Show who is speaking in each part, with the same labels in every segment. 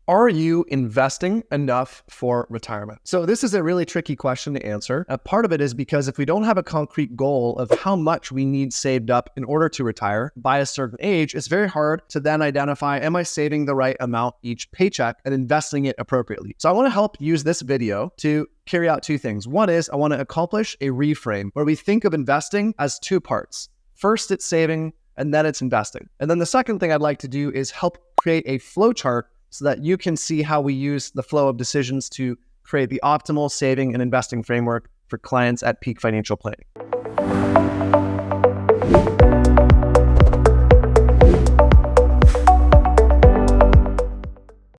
Speaker 1: Are you investing enough for retirement? So this is a really tricky question to answer. A part of it is because if we don't have a concrete goal of how much we need saved up in order to retire by a certain age, it's very hard to then identify, am I saving the right amount each paycheck and investing it appropriately? So I want to help use this video to carry out two things. One is I want to accomplish a reframe where we think of investing as two parts. First, it's saving, and then it's investing. And then the second thing I'd like to do is help create a flow chart so that you can see how we use the flow of decisions to create the optimal saving and investing framework for clients at Peak Financial Planning.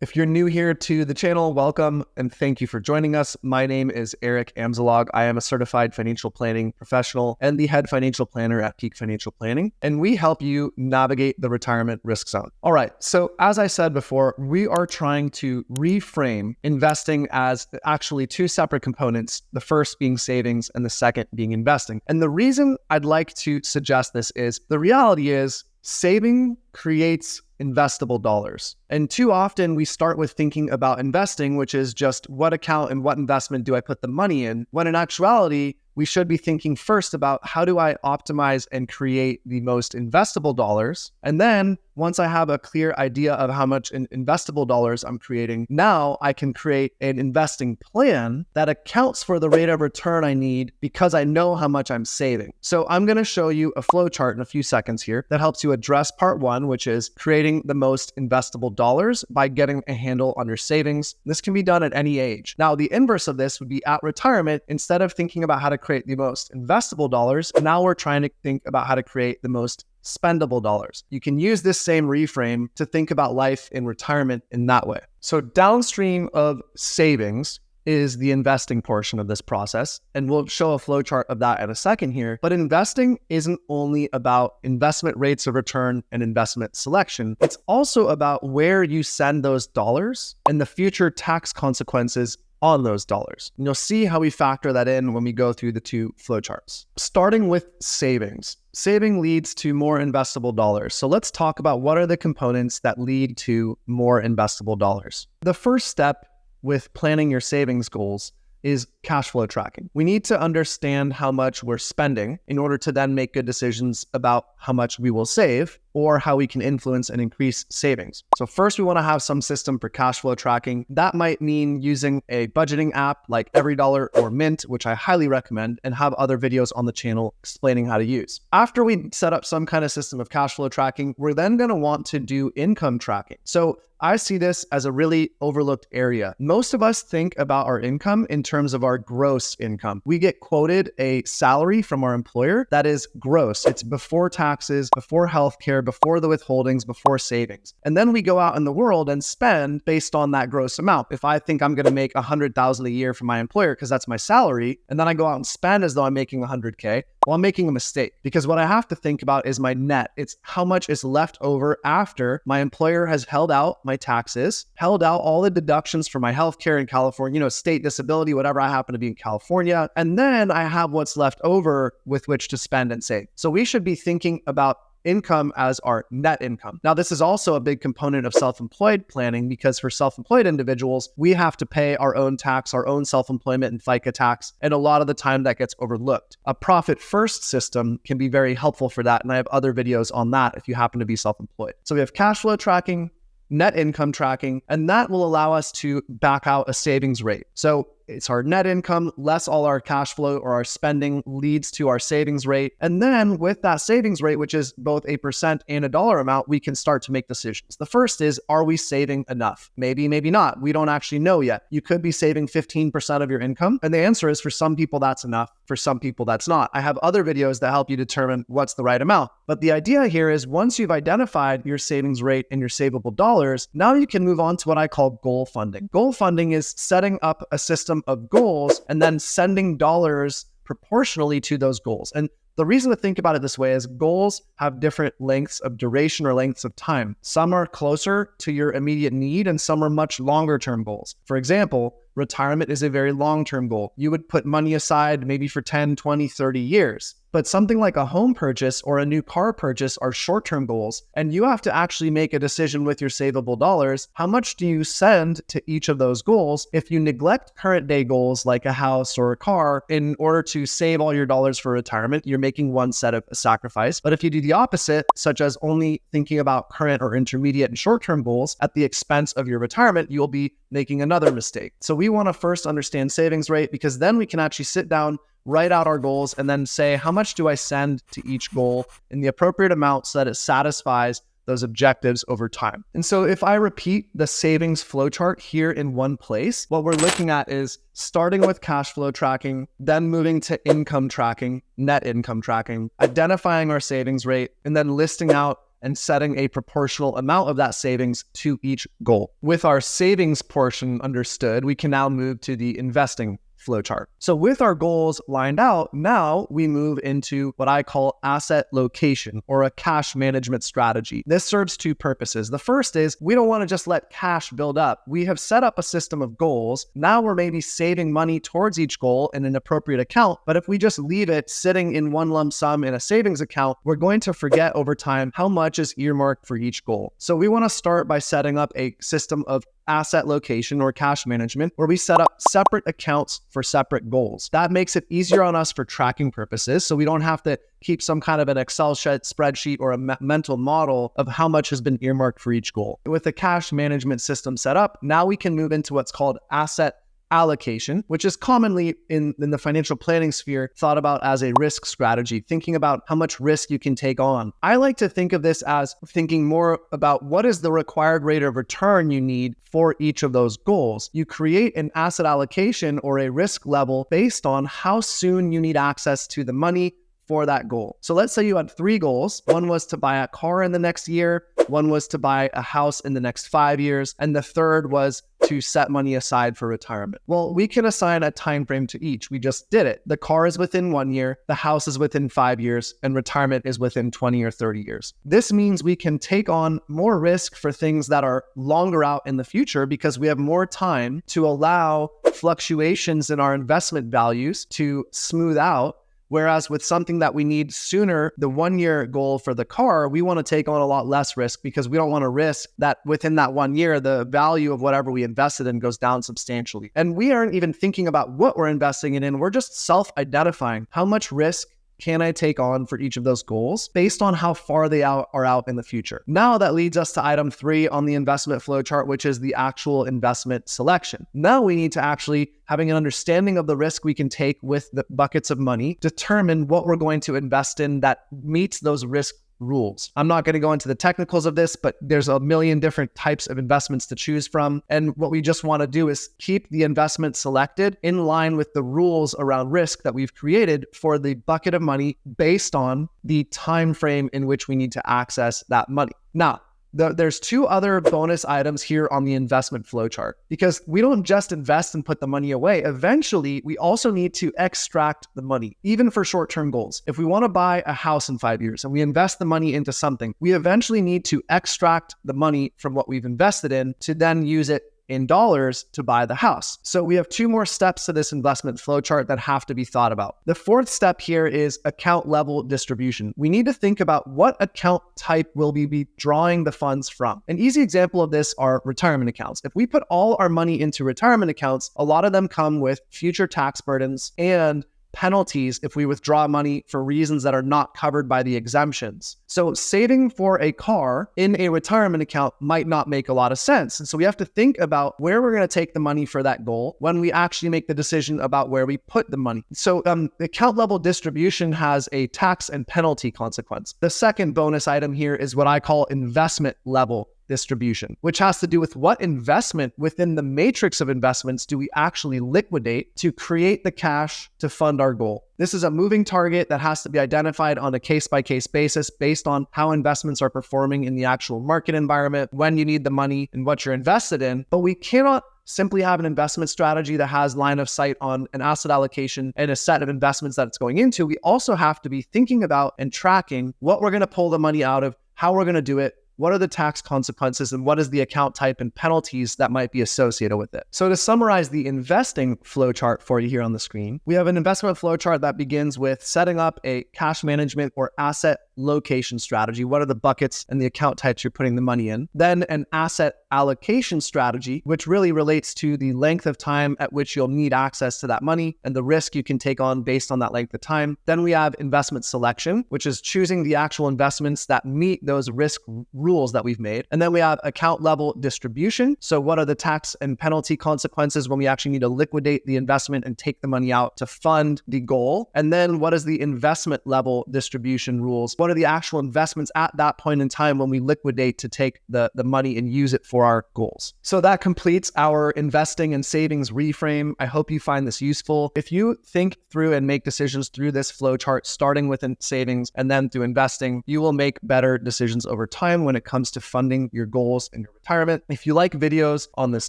Speaker 1: If you're new here to the channel, welcome and thank you for joining us. My name is Eric Amzalag. I am a certified financial planning professional and the head financial planner at Peak Financial Planning, and we help you navigate the retirement risk zone. All right, so as I said before, we are trying to reframe investing as actually two separate components, the first being savings and the second being investing. And the reason I'd like to suggest this is the reality is saving creates investable dollars. And too often we start with thinking about investing, which is just what account and what investment do I put the money in, when in actuality, we should be thinking first about how do I optimize and create the most investable dollars. And then once I have a clear idea of how much investable dollars I'm creating, now I can create an investing plan that accounts for the rate of return I need because I know how much I'm saving. So I'm going to show you a flow chart in a few seconds here that helps you address part one, which is creating the most investable dollars by getting a handle on your savings. This can be done at any age. Now, the inverse of this would be at retirement. Instead of thinking about how to create the most investable dollars, now we're trying to think about how to create the most spendable dollars. You can use this same reframe to think about life in retirement in that way. So downstream of savings is the investing portion of this process, and we'll show a flow chart of that in a second here. But investing isn't only about investment rates of return and investment selection. It's also about where you send those dollars and the future tax consequences on those dollars. And you'll see how we factor that in when we go through the two flowcharts. Starting with savings. Saving leads to more investable dollars. So let's talk about what are the components that lead to more investable dollars. The first step with planning your savings goals is cash flow tracking. We need to understand how much we're spending in order to then make good decisions about how much we will save or how we can influence and increase savings. So first, we want to have some system for cash flow tracking. That might mean using a budgeting app like EveryDollar or Mint, which I highly recommend, and have other videos on the channel explaining how to use. After we set up some kind of system of cash flow tracking, we're then going to want to do income tracking. So I see this as a really overlooked area. Most of us think about our income in terms of our gross income. We get quoted a salary from our employer that is gross. It's before taxes, before healthcare, before the withholdings, before savings. And then we go out in the world and spend based on that gross amount. If I think I'm going to make $100,000 a year from my employer because that's my salary, and then I go out and spend as though I'm making $100K, well, I'm making a mistake because what I have to think about is my net. It's how much is left over after my employer has held out my taxes, held out all the deductions for my healthcare in California, state disability, whatever I happen to be in California. And then I have what's left over with which to spend and save. So we should be thinking about income as our net income. Now, this is also a big component of self-employed planning because for self-employed individuals, we have to pay our own tax, our own self-employment and FICA tax, and a lot of the time that gets overlooked. A profit-first system can be very helpful for that, and I have other videos on that if you happen to be self-employed. So we have cash flow tracking, net income tracking, and that will allow us to back out a savings rate. So it's our net income less all our cash flow or our spending leads to our savings rate. And then with that savings rate, which is both a percent and a dollar amount, we can start to make decisions. The first is, are we saving enough? Maybe, maybe not. We don't actually know yet. You could be saving 15% of your income. And the answer is for some people, that's enough. For some people, that's not. I have other videos that help you determine what's the right amount. But the idea here is once you've identified your savings rate and your savable dollars, now you can move on to what I call goal funding. Goal funding is setting up a system of goals and then sending dollars proportionally to those goals. And the reason to think about it this way is goals have different lengths of duration or lengths of time. Some are closer to your immediate need and some are much longer term goals. For example, retirement is a very long-term goal. You would put money aside maybe for 10, 20, 30 years. But something like a home purchase or a new car purchase are short-term goals, and you have to actually make a decision with your savable dollars. How much do you send to each of those goals? If you neglect current day goals like a house or a car in order to save all your dollars for retirement, you're making one set of a sacrifice. But if you do the opposite, such as only thinking about current or intermediate and short-term goals at the expense of your retirement, you'll be making another mistake. So we want to first understand savings rate, because then we can actually sit down, write out our goals, and then say, how much do I send to each goal in the appropriate amount so that it satisfies those objectives over time. And so if I repeat the savings flowchart here in one place, what we're looking at is starting with cash flow tracking, then moving to income tracking, net income tracking, identifying our savings rate, and then listing out and setting a proportional amount of that savings to each goal. With our savings portion understood, we can now move to the investing flowchart. So with our goals lined out, now we move into what I call asset location, or a cash management strategy. This serves two purposes. The first is we don't want to just let cash build up. We have set up a system of goals. Now we're maybe saving money towards each goal in an appropriate account. But if we just leave it sitting in one lump sum in a savings account, we're going to forget over time how much is earmarked for each goal. So we want to start by setting up a system of asset location or cash management, where we set up separate accounts for separate goals. That makes it easier on us for tracking purposes, so we don't have to keep some kind of an Excel spreadsheet or a mental model of how much has been earmarked for each goal. With the cash management system set up, now we can move into what's called asset allocation, which is commonly in the financial planning sphere thought about as a risk strategy, thinking about how much risk you can take on. I like to think of this as thinking more about what is the required rate of return you need for each of those goals. You create an asset allocation or a risk level based on how soon you need access to the money for that goal. So let's say you had 3 goals. One was to buy a car in the next year, one was to buy a house in the next 5 years, and the third was to set money aside for retirement. Well, we can assign a time frame to each. We just did it. The car is within 1 year, the house is within 5 years, and retirement is within 20 or 30 years. This means we can take on more risk for things that are longer out in the future, because we have more time to allow fluctuations in our investment values to smooth out. Whereas with something that we need sooner, the 1 year goal for the car, we want to take on a lot less risk, because we don't want to risk that within that 1 year, the value of whatever we invested in goes down substantially. And we aren't even thinking about what we're investing it in. We're just self-identifying how much risk can I take on for each of those goals based on how far they are out in the future. Now that leads us to item 3 on the investment flowchart, which is the actual investment selection. Now we need to actually, having an understanding of the risk we can take with the buckets of money, determine what we're going to invest in that meets those risk rules. I'm not going to go into the technicals of this, but there's a million different types of investments to choose from. And what we just want to do is keep the investment selected in line with the rules around risk that we've created for the bucket of money based on the time frame in which we need to access that money. Now, there's 2 other bonus items here on the investment flowchart, because we don't just invest and put the money away. Eventually, we also need to extract the money, even for short-term goals. If we want to buy a house in 5 years and we invest the money into something, we eventually need to extract the money from what we've invested in to then use it in dollars to buy the house. So we have 2 more steps to this investment flowchart that have to be thought about. The 4th step here is account level distribution. We need to think about what account type will we be drawing the funds from. An easy example of this are retirement accounts. If we put all our money into retirement accounts, a lot of them come with future tax burdens and penalties if we withdraw money for reasons that are not covered by the exemptions. So saving for a car in a retirement account might not make a lot of sense. And so we have to think about where we're going to take the money for that goal when we actually make the decision about where we put the money. So account level distribution has a tax and penalty consequence. The second bonus item here is what I call investment level distribution, which has to do with what investment within the matrix of investments do we actually liquidate to create the cash to fund our goal. This is a moving target that has to be identified on a case-by-case basis based on how investments are performing in the actual market environment, when you need the money, and what you're invested in. But we cannot simply have an investment strategy that has line of sight on an asset allocation and a set of investments that it's going into. We also have to be thinking about and tracking what we're going to pull the money out of, how we're going to do it, what are the tax consequences, and what is the account type and penalties that might be associated with it. So to summarize the investing flowchart for you here on the screen, we have an investment flowchart that begins with setting up a cash management or asset location strategy. What are the buckets and the account types you're putting the money in? Then an asset allocation strategy, which really relates to the length of time at which you'll need access to that money and the risk you can take on based on that length of time. Then we have investment selection, which is choosing the actual investments that meet those risk rules that we've made. And then we have account level distribution. So what are the tax and penalty consequences when we actually need to liquidate the investment and take the money out to fund the goal? And then what is the investment level distribution rules? What are the actual investments at that point in time when we liquidate to take the money and use it for our goals? So that completes our investing and savings reframe. I hope you find this useful. If you think through and make decisions through this flowchart, starting with savings and then through investing, you will make better decisions over time when it comes to funding your goals in your retirement. If you like videos on this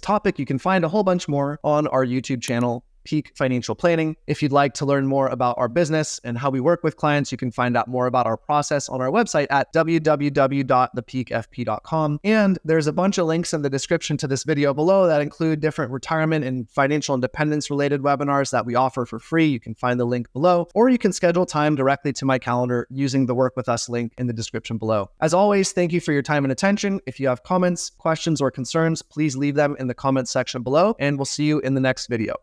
Speaker 1: topic, you can find a whole bunch more on our YouTube channel, Peak Financial Planning. If you'd like to learn more about our business and how we work with clients, you can find out more about our process on our website at www.thepeakfp.com. And there's a bunch of links in the description to this video below that include different retirement and financial independence related webinars that we offer for free. You can find the link below, or you can schedule time directly to my calendar using the Work With Us link in the description below. As always, thank you for your time and attention. If you have comments, questions, or concerns, please leave them in the comments section below, and we'll see you in the next video.